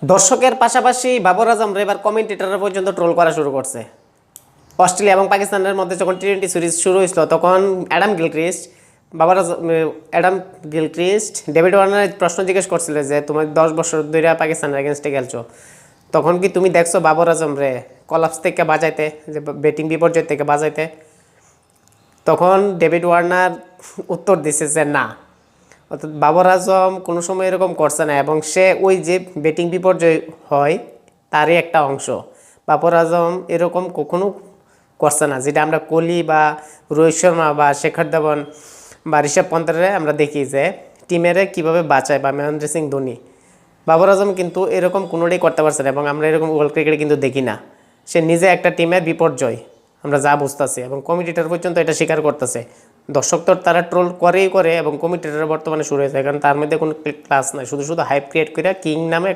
দর্শকের পাশাপাশি বাবর আজমরা এবার কমেন্টেটররা পর্যন্ত ট্রোল করা শুরু করছে। অস্ট্রেলিয়া এবং পাকিস্তানের মধ্যে যখন টি-20 সিরিজ শুরু হয়েছিল তখন অ্যাডাম গিলক্রিস্ট ডেভিড ওয়ার্নার প্রশ্ন জিজ্ঞেস করছিল যে তুমি 10 বছর ধরে পাকিস্তানের এগেনস্টে খেলছো, তখন কি তুমি দেখছো বাবর আজম রে কলাপস থেকে বাজাইতে, যে ব্যাটিং বিপর্যয় থেকে বাজাইতে? তখন ডেভিড ওয়ার্নার উত্তর দিছে যে না, অর্থাৎ বাবর আজম কোনো সময় এরকম করছে না এবং সে ওই যে ব্যাটিং বিপর্যয় হয় তারই একটা অংশ। বাবর আজম এরকম কখনো করছে না, যেটা আমরা কোহলি বা রোহিত শর্মা বা শেখর ধাওয়ান বা ঋষভ পন্থরে আমরা দেখি যে টিমেরে কীভাবে বাঁচায়, বা মহেন্দ্র সিং ধোনি। বাবর আজম কিন্তু এরকম কোনোটাই করতে পারছে না এবং আমরা এরকম ওয়ার্ল্ড ক্রিকেটে কিন্তু দেখি না। সে নিজে একটা টিমের বিপর্যয়, আমরা যা বুঝতেছি, এবং কমিটিটার পর্যন্ত এটা স্বীকার করতেছে। দর্শক তো তারা ট্রোল করেই করে এবং কমিটিটার বর্তমানে শুরু হয়েছে, কারণ তার মধ্যে কোনো ক্লাস নাই, শুধু শুধু হাইপ ক্রিয়েট করে কিং নামে